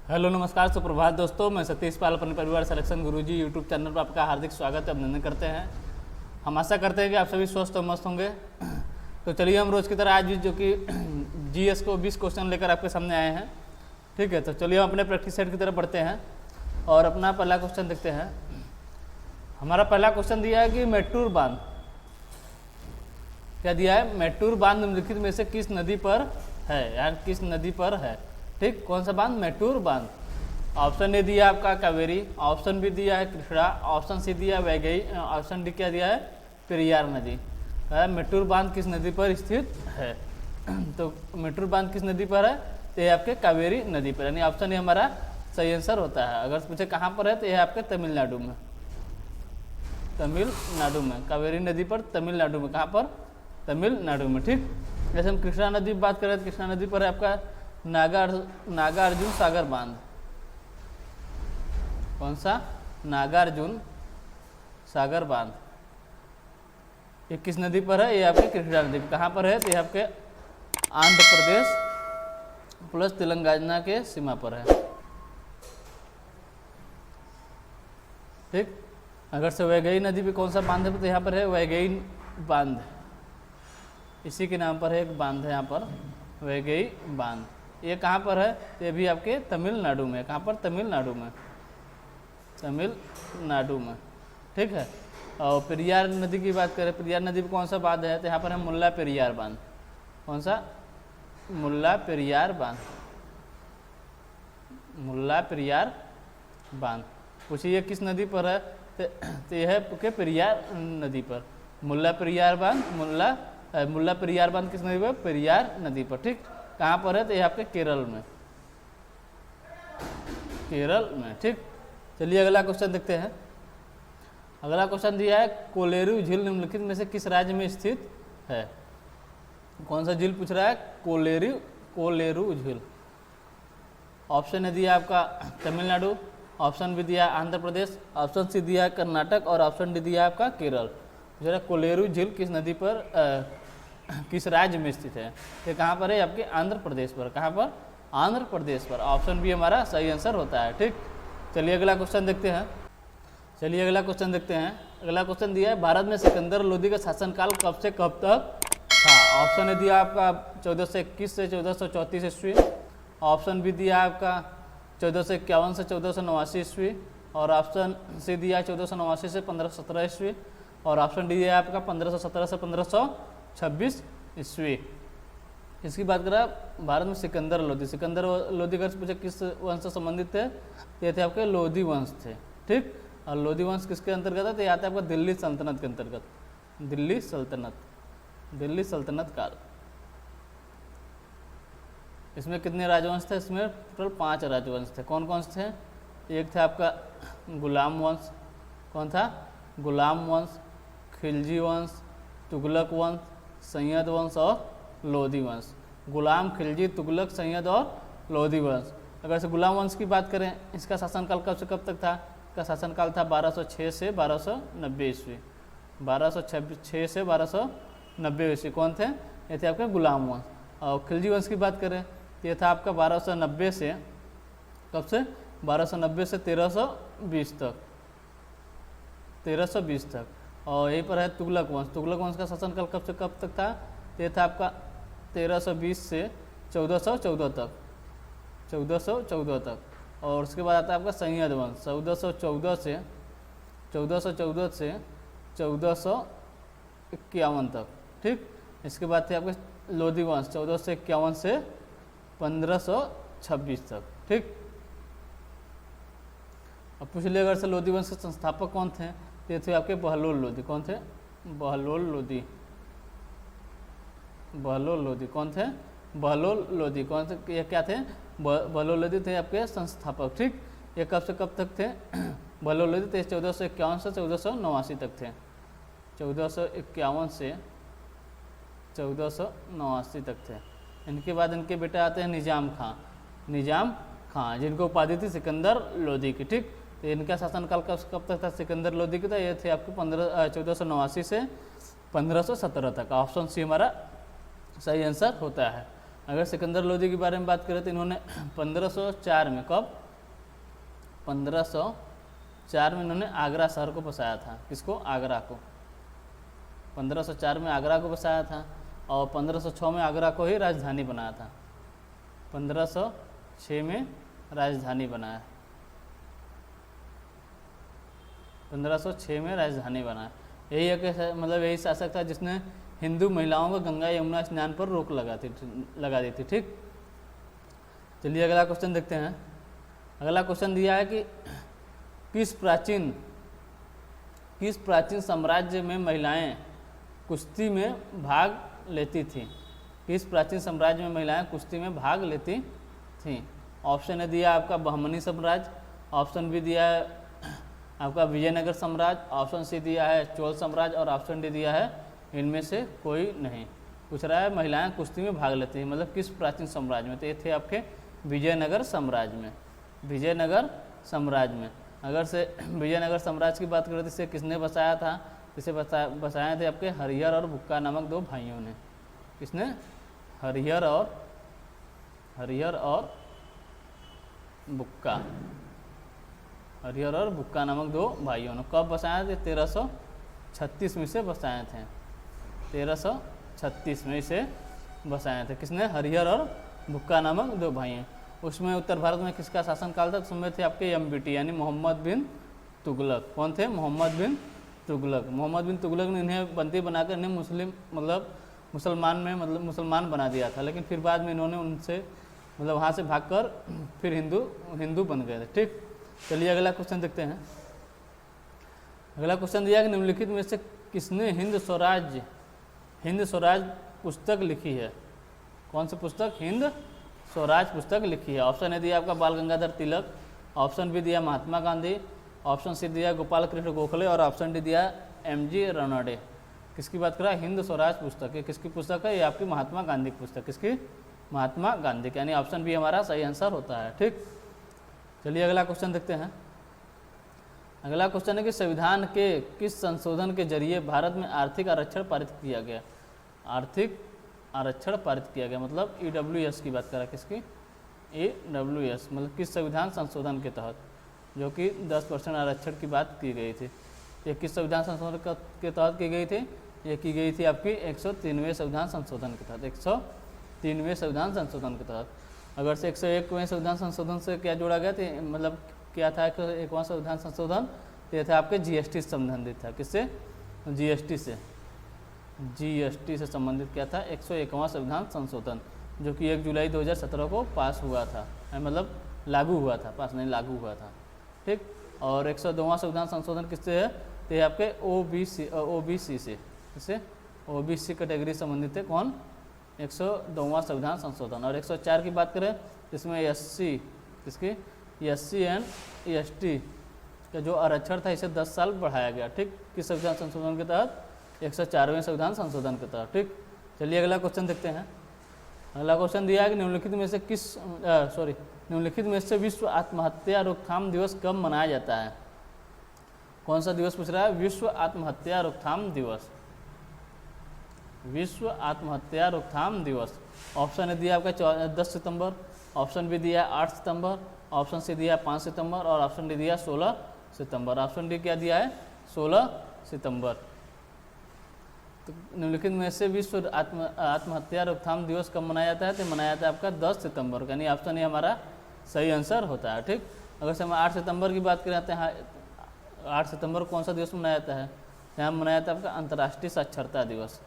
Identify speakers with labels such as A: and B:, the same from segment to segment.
A: Hello नमस्कार सुप्रभात दोस्तों, मैं सतीश पाल अपने परिवार सिलेक्शन गुरुजी यूट्यूब चैनल पर आपका हार्दिक स्वागत अभिनंदन करते हैं। हम आशा करते हैं कि आप सभी स्वस्थ और मस्त होंगे। तो चलिए हम रोज़ की तरह आज भी जो कि जीएस को 20 क्वेश्चन लेकर आपके सामने आए हैं। ठीक है, तो चलिए हम अपने प्रैक्टिस सेट की तरफ बढ़ते हैं और अपना पहला क्वेश्चन देखते हैं। हमारा पहला क्वेश्चन दिया है कि मेट्टूर बांध, क्या दिया है? मेट्टूर बांध निम्नलिखित में से किस नदी पर है, यार किस नदी पर है? ठीक, कौन सा बांध? मेट्टूर बांध। ऑप्शन ए दिया आपका कावेरी, ऑप्शन बी दिया है कृष्णा, ऑप्शन सी दिया है वैगई, ऑप्शन डी क्या दिया है? पेरियार नदी। मेट्टूर बांध किस नदी पर स्थित है? तो मेट्टूर बांध किस नदी पर है? तो ये आपके कावेरी नदी पर, यानी ऑप्शन ए हमारा सही आंसर होता है। अगर पूछे कहाँ पर है तो यह आपके तमिलनाडु में, तमिलनाडु में, कावेरी नदी पर तमिलनाडु में। कहाँ पर? तमिलनाडु में। ठीक, जैसे हम कृष्णा नदी की बात करें तो कृष्णा नदी पर है आपका नागार्जुन सागर बांध। कौन सा? नागार्जुन सागर बांध। ये किस नदी पर है? ये आपके कृष्णा नदी पर। कहाँ पर है? तो ये आपके आंध्र प्रदेश प्लस तेलंगाना के सीमा पर है। ठीक, अगर से वैगई नदी पे कौन सा बांध है तो यहाँ पर है वैगई बांध, इसी के नाम पर है एक बांध है यहाँ पर, वैगई बांध। ये कहाँ पर है? ये भी आपके तमिलनाडु में। कहाँ पर? तमिलनाडु में, तमिलनाडु में। ठीक है, और पेरियार नदी की बात करें, पेरियार नदी पर कौन सा बांध है? तो यहाँ पर है मुल्ला पेरियार बांध। कौन सा? मुल्ला पेरियार बांध, मुल्ला पेरियार बांध। पूछिए किस नदी पर है? तो यह है के पेरियार नदी पर, मुल्ला पेरियार बांध। मुल्ला पेरियार बांध किस नदी पर? पेरियार नदी पर। ठीक, कहाँ पर है? तो यह आपके केरल में, केरल में। ठीक, चलिए अगला क्वेश्चन देखते हैं। अगला क्वेश्चन दिया है कोलेरू झील निम्नलिखित में से किस राज्य में स्थित है? कौन सा झील पूछ रहा है? कोलेरू झील। ऑप्शन ए दिया आपका तमिलनाडु, ऑप्शन बी दिया आंध्र प्रदेश, ऑप्शन सी दिया कर्नाटक और ऑप्शन डी दिया आपका केरल। जरा कोलेरू झील किस नदी पर किस राज्य में स्थित है? ये कहाँ पर है? आपके आंध्र प्रदेश पर। कहाँ पर? आंध्र प्रदेश पर। ऑप्शन बी हमारा सही आंसर होता है। ठीक, चलिए अगला क्वेश्चन देखते हैं। अगला क्वेश्चन दिया है भारत में सिकंदर लोदी का शासनकाल कब से कब तक था? ऑप्शन ए दिया आपका 1421 से 1434 ईस्वी, ऑप्शन बी दिया आपका 1451 से 1489 ईस्वी, और ऑप्शन सी दिया 1489 से 1517 ईस्वी, और ऑप्शन डी है आपका 1517 से 1526 ईस्वी। इसकी बात करें भारत में सिकंदर लोदी का पूछे किस वंश से संबंधित थे? ये थे आपके लोधी वंश थे। ठीक, और लोधी वंश किसके अंतर्गत है? तो आता है आपका दिल्ली सल्तनत के अंतर्गत, दिल्ली सल्तनत काल। इसमें कितने राजवंश थे? इसमें टोटल 5 राजवंश थे। कौन कौन से थे? एक था आपका गुलाम वंश। कौन था? गुलाम वंश, खिलजी वंश, तुगलक वंश, सैयद वंश और लोधी वंश। गुलाम, खिलजी, तुगलक, सैयद और लोधी वंश। अगर से गुलाम वंश की बात करें, इसका शासनकाल कब से कब तक था? इसका शासनकाल था 1206 से 1290 ईस्वी, 1206 से 1290 ईस्वी। कौन थे? ये थे आपके गुलाम वंश। और खिलजी वंश की बात करें तो ये था आपका 1290 से कब से? 1290 से 1320 तक, 1320 तक। और यहीं पर है तुगलक वंश का शासनकाल कब से कब तक था? ये था आपका 1320 से 1414 तक, 1414 तक। और उसके बाद आता है आपका सैयद वंश, 1414 से 1451 तक। ठीक, इसके बाद थे आपके लोधी वंश 1451 से 1526 तक। ठीक, अब पूछ लिया अगर से लोधी वंश के संस्थापक कौन थे? ये थे आपके बहलोल लोधी। कौन थे? बहलोल लोधी। कौन थे? बहलोल लोधी। कौन से? ये क्या थे? बहलोल लोधी थे आपके संस्थापक। ठीक, ये कब से कब तक थे? बहलोल लोधी थे 1451 से 1489 तक थे, 1451 से 1489 तक थे। इनके बाद इनके बेटे आते हैं निजाम खां, जिनको उपाधि थी सिकंदर लोधी की। ठीक, तो इनका शासनकाल कब तक था सिकंदर लोधी का? ये थे आपके 1489 से 1517 तक। ऑप्शन सी हमारा सही आंसर होता है। अगर सिकंदर लोदी के बारे में बात करें तो इन्होंने 1504 में, कब 1504 में इन्होंने आगरा शहर को बसाया था। किसको? आगरा को। 1504 में आगरा को बसाया था और 1506 में आगरा को ही राजधानी बनाया था। 1506 में राजधानी बनाया, 1506 में राजधानी बनाया। यही एक मतलब यही शासक था जिसने हिंदू महिलाओं को गंगा यमुना स्नान पर रोक लगा दी थी। ठीक, चलिए अगला क्वेश्चन देखते हैं। अगला क्वेश्चन दिया है कि किस प्राचीन साम्राज्य में महिलाएं कुश्ती में भाग लेती थीं? किस प्राचीन साम्राज्य में महिलाएं कुश्ती में भाग लेती थीं? ऑप्शन ए दिया आपका बहमनी साम्राज्य, ऑप्शन बी दिया है आपका विजयनगर साम्राज्य, ऑप्शन सी दिया है चोल साम्राज्य और ऑप्शन डी दिया है इनमें से कोई नहीं। पूछ रहा है महिलाएं कुश्ती में भाग लेती हैं, मतलब किस प्राचीन साम्राज्य में? तो ये थे आपके विजयनगर साम्राज्य में, विजयनगर साम्राज्य में। अगर से विजयनगर साम्राज्य की बात करें तो इसे किसने बसाया था? इसे बसाए थे आपके हरिहर और बुक्का नामक दो भाइयों ने। किसने? हरिहर और बुक्का, हरिहर और बुक्का नामक दो भाइयों ने। कब बसाए थे? 1336 में इसे बसाए थे, 1336 में इसे बसाए थे। किसने? हरिहर और बुक्का नामक दो भाइयों। उसमें उत्तर भारत में किसका शासनकाल था? उसमें थे आपके एमबीटी यानी मोहम्मद बिन तुगलक। कौन थे? मोहम्मद बिन तुगलक। मोहम्मद बिन तुगलक ने इन्हें बंदी बनाकर इन्हें मुसलमान बना दिया था, लेकिन फिर बाद में इन्होंने उनसे वहाँ से भागकर फिर हिंदू बन गए थे। ठीक, चलिए अगला क्वेश्चन देखते हैं। अगला क्वेश्चन दिया कि निम्नलिखित में से किसने हिंद स्वराज पुस्तक लिखी है? कौन सी पुस्तक? हिंद स्वराज पुस्तक लिखी है। ऑप्शन ए दिया आपका बाल गंगाधर तिलक, ऑप्शन बी दिया महात्मा गांधी, ऑप्शन सी दिया गोपाल कृष्ण गोखले और ऑप्शन डी दिया MG रनौडे। किसकी बात कर रहा है? हिंद स्वराज पुस्तक। ये किसकी पुस्तक है? ये आपकी महात्मा गांधी की पुस्तक। किसकी? महात्मा गांधी की, यानी ऑप्शन बी हमारा सही आंसर होता है। ठीक, चलिए अगला क्वेश्चन देखते हैं। अगला क्वेश्चन है कि संविधान के किस संशोधन के जरिए भारत में आर्थिक आरक्षण पारित किया गया? आर्थिक आरक्षण पारित किया गया मतलब EWS की बात करा। किसकी? EWS मतलब किस संविधान संशोधन के तहत, जो कि 10% आरक्षण की बात की गई थी। ये किस संविधान संशोधन के तहत की गई थी? ये की गई थी आपकी 103वें संविधान संशोधन के तहत, 103वें संविधान संशोधन के तहत। अगर से 101वें संविधान संशोधन से क्या जोड़ा गया था, मतलब क्या था 101वां संविधान संशोधन? तो ये था आपके GST से संबंधित था। किससे? GST से संबंधित क्या था? 101वां संविधान संशोधन, जो कि 1 जुलाई 2017 को पास हुआ था, मतलब लागू हुआ था, पास नहीं लागू हुआ था। ठीक, और 102वां संविधान संशोधन किससे है? तो ये आपके OBC से, इससे OBC कैटेगरी संबंधित है। कौन? 102वां संविधान संशोधन। और 104 की बात करें इसमें SC, किसकी? SC एंड ST का जो आरक्षण था इसे 10 साल बढ़ाया गया। ठीक, किस संविधान संशोधन के तहत? 104वें संविधान संशोधन के तहत। ठीक, चलिए अगला क्वेश्चन देखते हैं। अगला क्वेश्चन दिया है कि निम्नलिखित में से विश्व आत्महत्या रोकथाम दिवस कब मनाया जाता है? कौन सा दिवस पूछ रहा है? विश्व आत्महत्या रोकथाम दिवस, विश्व आत्महत्या रोकथाम दिवस। ऑप्शन ए दिया आपका 10 सितंबर, ऑप्शन बी दिया 8 सितंबर, ऑप्शन सी दिया 5 सितंबर और ऑप्शन डी दिया 16 सितंबर। ऑप्शन डी क्या दिया है? 16 सितंबर। तो निम्नलिखित में से विश्व आत्महत्या रोकथाम दिवस कब मनाया जाता है? तो मनाया जाता है आपका 10 सितंबर, यानी ऑप्शन ए हमारा सही आंसर होता है। ठीक, अगर से हम 8 सितंबर की बात करें तो 8 सितंबर कौन सा दिवस मनाया जाता है? यहाँ मनाया जाता है आपका अंतर्राष्ट्रीय साक्षरता दिवस,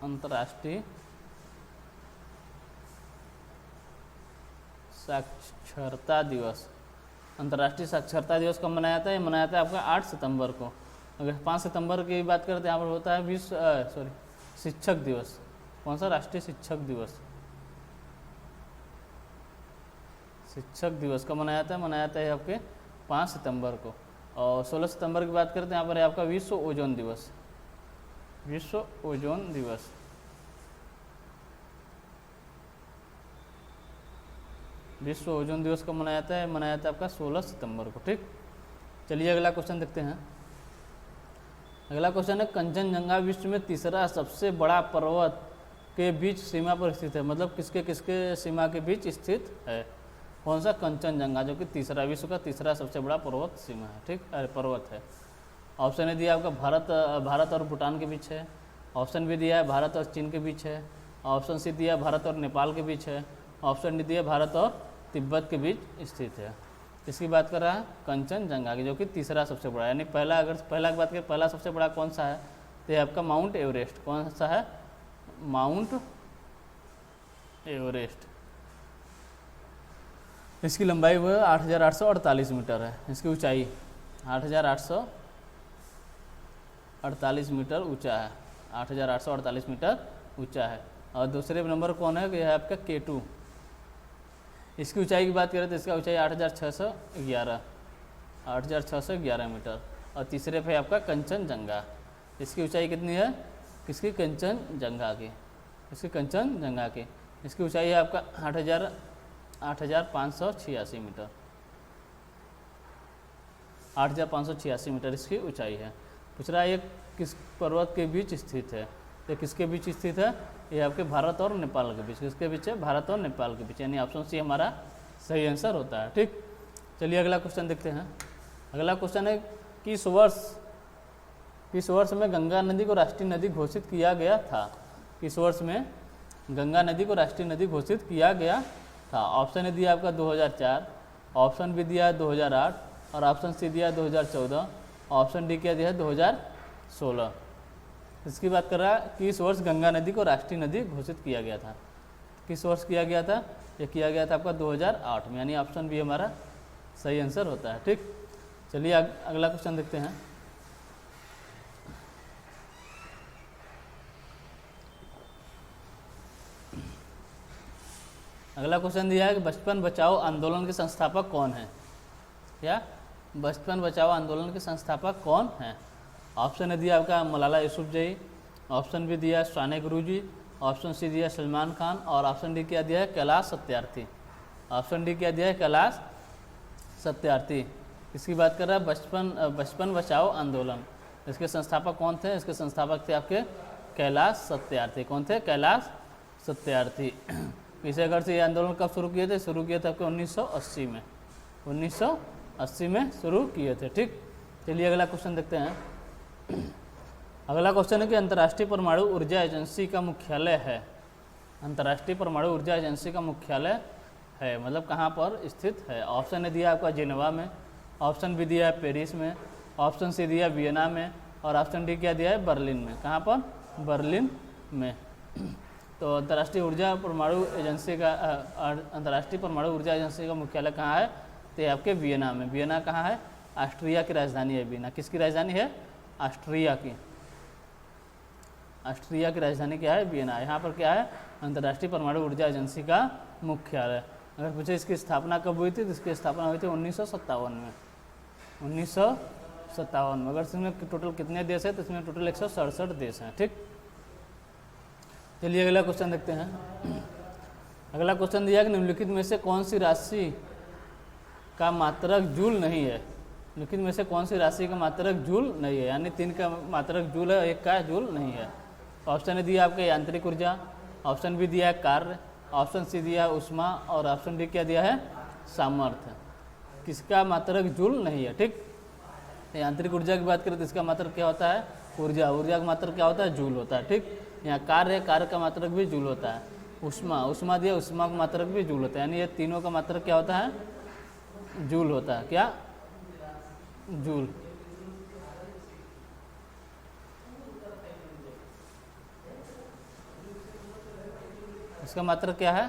A: अंतर्राष्ट्रीय साक्षरता दिवस। अंतर्राष्ट्रीय साक्षरता दिवस कब मनाया जाता है? मनाया जाता है आपका 8 सितंबर को। अगर 5 सितंबर की बात करें तो यहाँ पर होता है शिक्षक दिवस। कौन सा? राष्ट्रीय शिक्षक दिवस। शिक्षक दिवस कब मनाया जाता है? मनाया जाता है आपके 5 सितंबर को। और 16 सितंबर की बात करते हैं यहाँ पर है आपका विश्व ओजोन दिवस, विश्व ओजोन दिवस। विश्व ओजोन दिवस कब मनाया जाता है? मनाया जाता है आपका 16 सितंबर को। ठीक, चलिए अगला क्वेश्चन देखते हैं। अगला क्वेश्चन है कंचनजंगा विश्व में तीसरा सबसे बड़ा पर्वत के बीच सीमा पर स्थित है, मतलब किसके किसके सीमा के बीच स्थित है? कौन सा? कंचनजंगा, जो कि तीसरा, विश्व का तीसरा सबसे बड़ा पर्वत सीमा है, ठीक, पर्वत है। ऑप्शन ए दिया आपका भारत और भूटान के बीच है। ऑप्शन बी दिया है भारत और चीन के बीच है। ऑप्शन सी दिया भारत और नेपाल के बीच है। ऑप्शन डी दिया भारत और तिब्बत के बीच स्थित है। इसकी बात कर रहा है कंचनजंगा की, जो कि तीसरा सबसे बड़ा, यानी पहला, अगर पहला की बात करें पहला सबसे बड़ा कौन सा है, तो ये आपका माउंट एवरेस्ट। कौन सा है? Mount Everest. इसकी लंबाई वो 8,848 मीटर है। इसकी ऊंचाई 8,848 मीटर ऊंचा है, 8,848 मीटर ऊंचा है। और दूसरे नंबर कौन है? यह है आपका K2। इसकी ऊंचाई की बात करें तो इसका ऊंचाई 8,611 मीटर। और तीसरे पे आपका कंचनजंगा। इसकी ऊंचाई कितनी है? किसकी? कंचनजंगा की। इसकी कंचनजंगा की इसकी ऊंचाई है आपका 8,586 मीटर। 8,586 मीटर इसकी ऊंचाई है। पूछ रहा है ये किस पर्वत के बीच स्थित है? ये किसके बीच स्थित है? ये आपके भारत और नेपाल के बीच। किसके बीच है? भारत और नेपाल के बीच, यानी ऑप्शन सी हमारा सही आंसर होता है, ठीक। चलिए अगला क्वेश्चन देखते हैं। अगला क्वेश्चन है किस वर्ष में गंगा नदी को राष्ट्रीय नदी घोषित किया गया था? किस वर्ष में गंगा नदी को राष्ट्रीय नदी घोषित किया गया था? ऑप्शन ए दिया आपका 2004, ऑप्शन बी दिया है 2008 और ऑप्शन सी दिया है 2014, ऑप्शन डी क्या दिया है 2016। इसकी बात कर रहा है किस वर्ष गंगा नदी को राष्ट्रीय नदी घोषित किया गया था? किस वर्ष किया गया था? ये किया गया था आपका 2008 में, यानी ऑप्शन बी हमारा सही आंसर होता है, ठीक। चलिए अगला क्वेश्चन देखते हैं। अगला क्वेश्चन दिया है कि बचपन बचाओ आंदोलन के संस्थापक कौन है? क्या? बचपन बचाओ आंदोलन के संस्थापक कौन है? ऑप्शन ए दिया आपका मलाला यूसुफजई, ऑप्शन बी दिया साने गुरुजी, ऑप्शन सी दिया सलमान खान और ऑप्शन डी क्या दिया है? कैलाश सत्यार्थी। ऑप्शन डी क्या दिया है? कैलाश सत्यार्थी। इसकी बात कर रहा है बचपन बचाओ आंदोलन। इसके संस्थापक कौन थे? इसके संस्थापक थे आपके कैलाश सत्यार्थी। कौन थे? कैलाश सत्यार्थी। इसे अगर से ये आंदोलन कब शुरू किए थे? शुरू किए थे आपके 1980 में। 1980 में शुरू किए थे, ठीक। चलिए अगला क्वेश्चन देखते हैं। अगला क्वेश्चन है कि अंतर्राष्ट्रीय परमाणु ऊर्जा एजेंसी का मुख्यालय है। अंतर्राष्ट्रीय परमाणु ऊर्जा एजेंसी का मुख्यालय है, मतलब कहाँ पर स्थित है? ऑप्शन ए दिया आपका जिनेवा में, ऑप्शन बी दिया है पेरिस में, ऑप्शन सी दिया वियना में और ऑप्शन डी क्या दिया है? बर्लिन में। कहाँ पर? बर्लिन में। तो अंतर्राष्ट्रीय ऊर्जा परमाणु एजेंसी का अंतर्राष्ट्रीय परमाणु ऊर्जा एजेंसी का मुख्यालय कहाँ है? तो आपके वियना में। वियना कहाँ है? ऑस्ट्रिया की राजधानी है वियना। किसकी राजधानी है? ऑस्ट्रिया की। ऑस्ट्रिया की राजधानी क्या है? वियना। यहाँ पर क्या है? अंतर्राष्ट्रीय परमाणु ऊर्जा एजेंसी का मुख्यालय। अगर पूछे इसकी स्थापना कब हुई थी, तो इसकी स्थापना हुई थी 1957 में। 1957 में। अगर इसमें टोटल कितने देश है, तो इसमें टोटल 167 देश हैं, ठीक। चलिए अगला क्वेश्चन देखते हैं। अगला क्वेश्चन दिया कि निम्नलिखित में से कौन सी राशि का मात्रक जूल नहीं है? निम्नलिखित में से कौन सी राशि का मात्रक जूल नहीं है? यानी 3 का मात्रक जूल है, 1 का जूल नहीं है। ऑप्शन ए दिया आपके यांत्रिक ऊर्जा, ऑप्शन बी दिया है कार्य, ऑप्शन सी दिया है ऊष्मा और ऑप्शन डी क्या दिया है? सामर्थ्य। किसका मात्रक जूल नहीं है, ठीक। यांत्रिक ऊर्जा की बात करें तो इसका मात्रक क्या होता है? ऊर्जा। ऊर्जा का मात्रक क्या होता है? जूल होता है, ठीक। यहाँ कार्य है, कार्य का मात्रक भी जूल होता है। ऊष्मा दिया, ऊष्मा का मात्रक भी जूल होता है, यानी ये तीनों का मात्रक क्या होता है? जूल होता है। क्या? जूल। इसका मात्रक क्या है?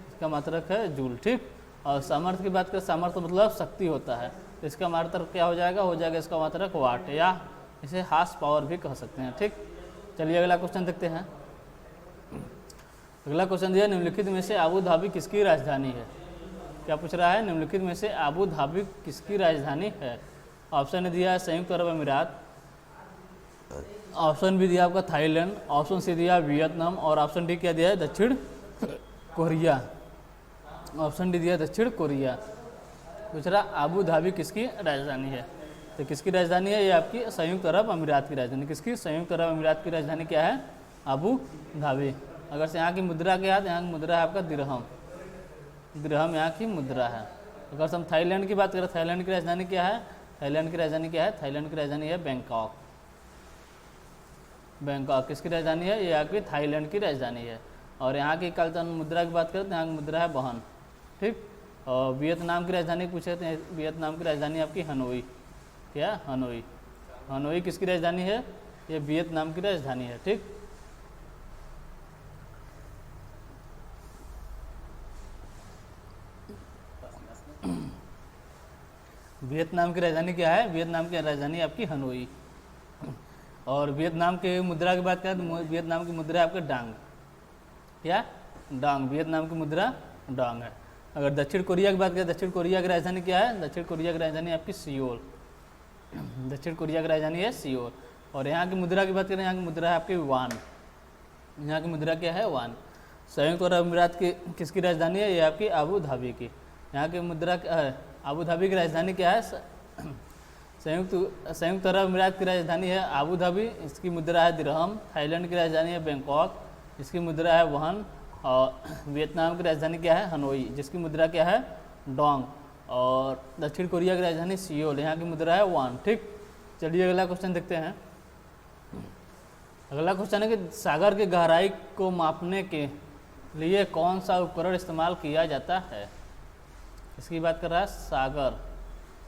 A: इसका मात्रक है जूल, ठीक। और सामर्थ्य की बात करें, सामर्थ्य मतलब शक्ति होता है, तो इसका मात्रक क्या हो जाएगा? हो जाएगा इसका मात्रक वाट, या इसे हार्स पावर भी कह सकते हैं, ठीक। चलिए अगला क्वेश्चन देखते हैं। अगला क्वेश्चन दिया निम्नलिखित में से आबू धाबी किसकी राजधानी है? क्या पूछ रहा है? निम्नलिखित में से आबू धाबी किसकी राजधानी है? ऑप्शन दिया है संयुक्त अरब अमीरात, ऑप्शन बी दिया आपका थाईलैंड, ऑप्शन सी दिया वियतनाम और ऑप्शन डी क्या दिया है? दक्षिण कोरिया। ऑप्शन डी दिया दक्षिण कोरिया। पूछ रहा आबू धाबी किसकी राजधानी है? तो किसकी राजधानी है? ये आपकी संयुक्त अरब अमीरात की राजधानी। किसकी? संयुक्त अरब अमीरात की राजधानी क्या है? Abu Dhabi. अगर से यहाँ की मुद्रा क्या है तो यहाँ की मुद्रा है आपका दिरहम, दिरहम यहाँ की मुद्रा है। अगर से हम थाईलैंड की बात करें, थाईलैंड की राजधानी क्या है, थाईलैंड की राजधानी क्या है, थाईलैंड की राजधानी है बैंकॉक। बैंकॉक किसकी राजधानी है, ये यहाँ की थाईलैंड की राजधानी है। और यहाँ की कालचक्र मुद्रा की बात करें तो यहाँ की मुद्रा है वहन, ठीक। और वियतनाम की राजधानी पूछे तो वियतनाम की राजधानी आपकी हनोई, क्या, हनोई। हनोई किसकी राजधानी है, ये वियतनाम की राजधानी है, ठीक। वियतनाम की राजधानी क्या है, वियतनाम की राजधानी आपकी हनोई। और वियतनाम के मुद्रा की बात करें तो वियतनाम की मुद्रा है आपका डांग, क्या, डांग। वियतनाम की मुद्रा डांग है। अगर दक्षिण कोरिया की बात करें, दक्षिण कोरिया की राजधानी क्या है, दक्षिण कोरिया की राजधानी आपकी सियोल, दक्षिण कोरिया की राजधानी है सियोल। और यहाँ की मुद्रा की बात करें, यहाँ की मुद्रा है आपकी वान, यहाँ की मुद्रा क्या है, वान। संयुक्त अरब अमीरात की किसकी राजधानी है, ये आपकी अबू धाबी की। यहाँ की मुद्रा अबू धाबी की राजधानी क्या है, संयुक्त अरब अमीरात की राजधानी है अबू धाबी, इसकी मुद्रा है दिरहम। थाईलैंड की राजधानी है बैंकॉक, इसकी मुद्रा है वहन। और वियतनाम की राजधानी क्या है, हनोई, जिसकी मुद्रा क्या है, डोंग। और दक्षिण कोरिया की राजधानी सियोल, यहाँ की मुद्रा है वान, ठीक। चलिए अगला क्वेश्चन देखते हैं। अगला क्वेश्चन है कि सागर की गहराई को मापने के लिए कौन सा उपकरण इस्तेमाल किया जाता है। इसकी बात कर रहा है, सागर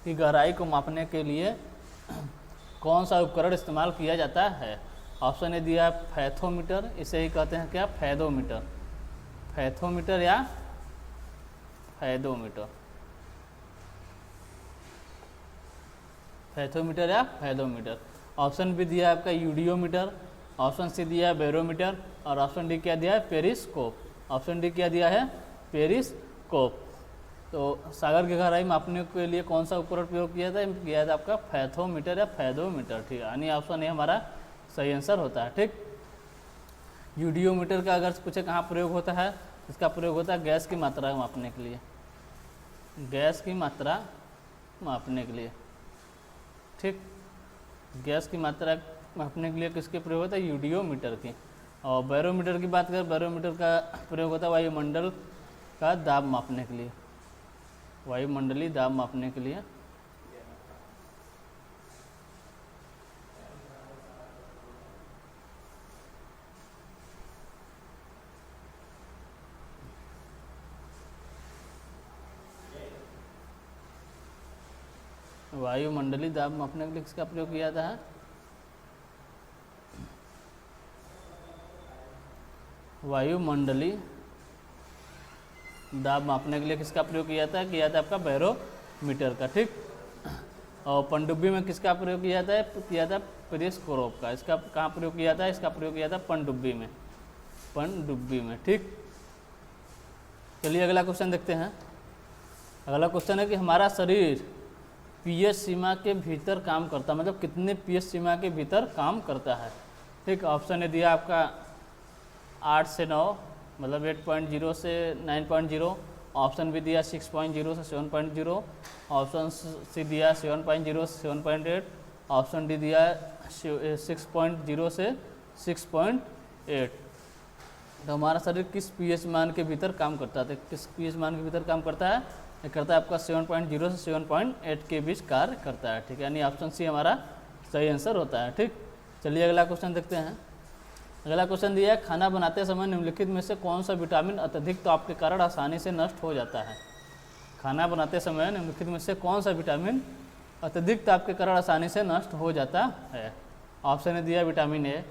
A: की गहराई को मापने के लिए कौन सा उपकरण इस्तेमाल किया जाता है। ऑप्शन ए दिया है फैथोमीटर, इसे ही कहते हैं क्या, फैदोमीटर, फैथोमीटर या फैदोमीटर, फैथोमीटर या फैदोमीटर। ऑप्शन बी दिया है आपका यूडियोमीटर, ऑप्शन सी दिया है बैरोमीटर, और ऑप्शन डी क्या दिया है, पेरिस्कोप। ऑप्शन डी क्या दिया है, पेरिस्कोप। तो सागर की गहराई मापने के लिए कौन सा उपकरण प्रयोग किया था आपका फैथोमीटर या फैदोमीटर, ठीक है। यानी ऑप्शन ए हमारा सही आंसर होता है, ठीक। यूडियोमीटर का अगर पूछे कहाँ प्रयोग होता है, इसका प्रयोग होता है गैस की मात्रा मापने के लिए, गैस की मात्रा मापने के लिए, ठीक। गैस की मात्रा मापने के लिए किसके प्रयोग होता है, यूडियोमीटर की। और बैरोमीटर की बात करें, बैरोमीटर का प्रयोग होता है वायुमंडल का दाब मापने के लिए, वायुमंडलीय दाब मापने के लिए। वायुमंडलीय दाब मापने के लिए किसका प्रयोग किया जाता है, वायुमंडलीय दाब मापने के लिए किसका प्रयोग किया जाता है, आपका बैरोमीटर का, ठीक। और पनडुब्बी में किसका प्रयोग किया जाता है, पेरिस्कोप का। इसका कहाँ प्रयोग किया जाता है, इसका प्रयोग किया जाता है पनडुब्बी में, पनडुब्बी में, ठीक। चलिए अगला क्वेश्चन देखते हैं। अगला क्वेश्चन है कि हमारा शरीर पीएच सीमा के भीतर काम करता है, मतलब कितने पीएच सीमा के भीतर काम करता है, ठीक। ऑप्शन ए दिया आपका 8 से 9, मतलब 8.0 से 9.0। ऑप्शन बी दिया 6.0 से 7.0। ऑप्शन सी दिया 7.0 से 7.8। ऑप्शन डी दिया 6.0 से 6.8। तो हमारा शरीर किस पीएच मान के भीतर काम करता है, किस पीएच मान के भीतर काम करता है, ये करता है आपका 7.0 से 7.8 के बीच कार्य करता है, ठीक है। यानी ऑप्शन सी हमारा सही आंसर होता है, ठीक। चलिए अगला क्वेश्चन देखते हैं। अगला क्वेश्चन दिया है, खाना बनाते समय निम्नलिखित में से कौन सा विटामिन अत्यधिक ताप के कारण आसानी से नष्ट हो जाता है। खाना बनाते समय निम्नलिखित में से कौन सा विटामिन अत्यधिक ताप के कारण आसानी से नष्ट हो जाता है। ऑप्शन ए दिया विटामिन ए,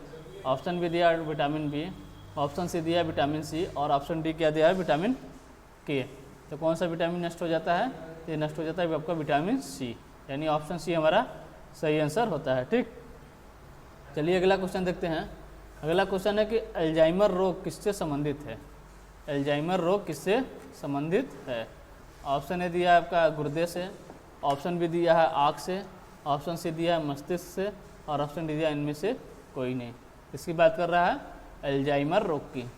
A: ऑप्शन बी दिया विटामिन बी, ऑप्शन सी दिया विटामिन सी, और ऑप्शन डी क्या दिया है, विटामिन के। तो कौन सा विटामिन नष्ट हो जाता है, ये नष्ट हो जाता है आपका विटामिन सी, यानी ऑप्शन सी हमारा सही आंसर होता है, ठीक। चलिए अगला क्वेश्चन देखते हैं। अगला क्वेश्चन है कि अल्जाइमर रोग किससे संबंधित है, अल्जाइमर रोग किससे संबंधित है। ऑप्शन ए दिया है आपका गुर्दे से, ऑप्शन बी दिया है आँख से, ऑप्शन सी दिया है मस्तिष्क से, और ऑप्शन डी दिया इनमें से कोई नहीं। इसकी बात कर रहा है अल्जाइमर रोग की।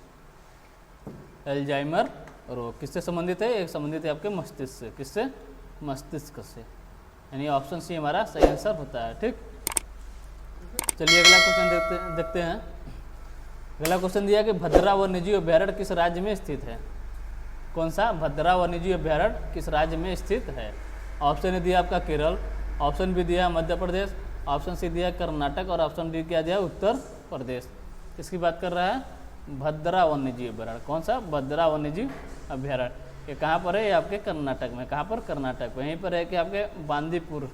A: अल्जाइमर रोग किससे संबंधित है, एक संबंधित है आपके मस्तिष्क से, किससे, मस्तिष्क से, यानी ऑप्शन सी हमारा सही आंसर होता है, ठीक। चलिए अगला क्वेश्चन देखते हैं। अगला क्वेश्चन दिया कि भद्रा वन्यजीव अभ्यारण्य किस राज्य में स्थित है? कौन सा भद्रा वन्यजीव अभ्यारण्य किस राज्य में स्थित है? ऑप्शन ए दिया आपका केरल, ऑप्शन बी दिया मध्य प्रदेश, ऑप्शन सी दिया कर्नाटक और ऑप्शन डी क्या दिया उत्तर प्रदेश। किसकी बात कर रहा है? भद्रा वन्यजीव अभ्यारण्य। कौन सा? भद्रा वन्यजीव अभ्यारण्य। ये कहाँ पर है? ये आपके कर्नाटक में। कहाँ पर? कर्नाटक में। यहीं पर है कि आपके बांदीपुर।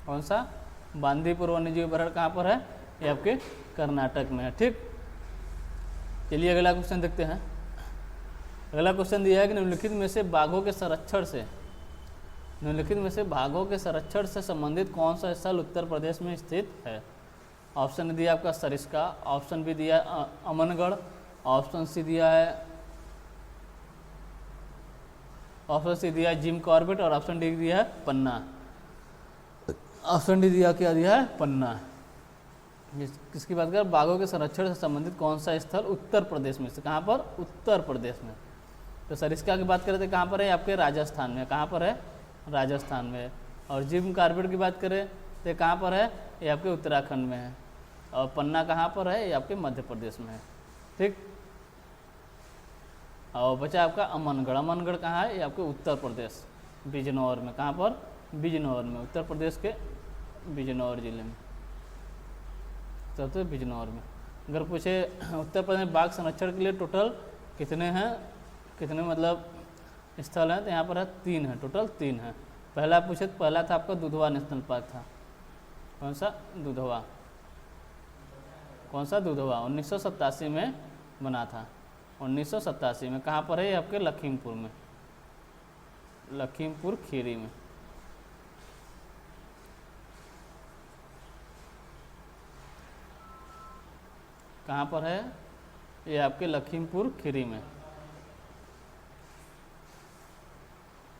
A: कौन सा? बांदीपुर वन्यजीव अभ्यारण्य कहाँ पर है? ये आपके कर्नाटक में है। ठीक, चलिए अगला क्वेश्चन देखते हैं। अगला क्वेश्चन दिया है कि निम्नलिखित में से बाघों के संरक्षण से संबंधित कौन सा स्थल उत्तर प्रदेश में स्थित है? ऑप्शन दिया आपका सरिस्का, ऑप्शन बी दिया अमनगढ़, ऑप्शन सी दिया जिम कॉर्बेट और ऑप्शन डी दिया है पन्ना। ऑप्शन डी दिया क्या दिया है? पन्ना। किसकी बात कर? बाघों के संरक्षण से संबंधित कौन सा स्थल उत्तर प्रदेश में से? कहाँ पर? उत्तर प्रदेश में। तो सरिस्का की बात करें तो कहाँ पर है? आपके राजस्थान में। कहाँ पर है? राजस्थान में। और जिम कार्बेट की बात करें तो कहाँ पर है? ये आपके उत्तराखंड में है। और पन्ना कहाँ पर है? ये आपके मध्य प्रदेश में है। ठीक, और बचा आपका अमनगढ़। अमनगढ़ कहाँ है? ये आपके उत्तर प्रदेश बिजनौर में। कहाँ पर? बिजनौर में। उत्तर प्रदेश के बिजनौर जिले में, तो बिजनौर में। अगर पूछे उत्तर प्रदेश में बाघ संरक्षण के लिए टोटल कितने हैं, कितने मतलब स्थल हैं, तो यहाँ पर है 3 है, टोटल 3 है। पहला पूछे तो पहला था आपका दुधवा नेशनल पार्क था। कौन सा? दुधवा। कौन सा? दुधवा 1987 में बना था। 1987 में। कहाँ पर है? ये आपके लखीमपुर में, लखीमपुर खीरी में। कहाँ पर है? ये आपके लखीमपुर खीरी में,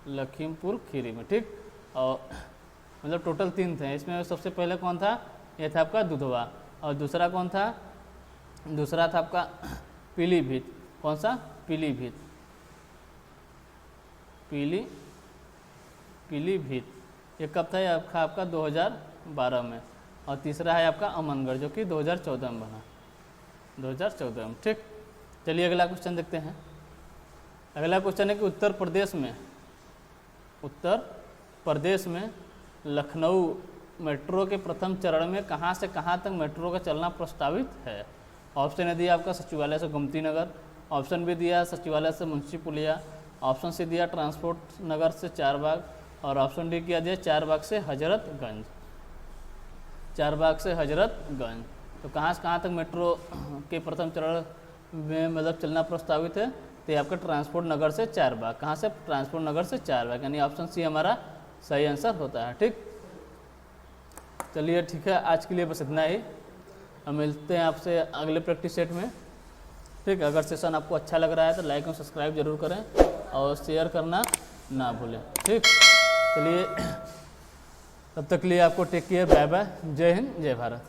A: लखीमपुर खीरी में। ठीक, और मतलब टोटल 3 थे। इसमें सबसे पहले कौन था? ये था आपका दुधवा। और दूसरा कौन था? दूसरा था आपका पीलीभीत। कौन सा? पीलीभीत। पीलीभीत। ये कब था? ये आपका 2012 में। और तीसरा है आपका अमनगढ़ जो कि 2014 में बना, 2014 में। ठीक, चलिए अगला क्वेश्चन देखते हैं। अगला क्वेश्चन है कि उत्तर प्रदेश में लखनऊ मेट्रो के प्रथम चरण में कहाँ से कहाँ तक मेट्रो का चलना प्रस्तावित है? ऑप्शन ए दिया आपका सचिवालय से गोमती नगर, ऑप्शन बी दिया सचिवालय से मुंशी पुलिया, ऑप्शन सी दिया ट्रांसपोर्ट नगर से चारबाग और ऑप्शन डी किया दिया चारबाग से हजरतगंज। चारबाग से हजरतगंज। तो कहाँ से कहाँ तक मेट्रो के प्रथम चरण में मतलब चलना प्रस्तावित है? तो ये आपका ट्रांसपोर्ट नगर से चारबाग। कहाँ से? ट्रांसपोर्ट नगर से चारबाग, यानी ऑप्शन सी हमारा सही आंसर होता है। ठीक, चलिए ठीक है, आज के लिए बस इतना ही। हम मिलते हैं आपसे अगले प्रैक्टिस सेट में। ठीक, अगर सेशन आपको अच्छा लग रहा है तो लाइक और सब्सक्राइब जरूर करें और शेयर करना ना भूलें। ठीक, चलिए तब तक के लिए आपको टेक केयर, बाय बाय, जय हिंद, जय भारत।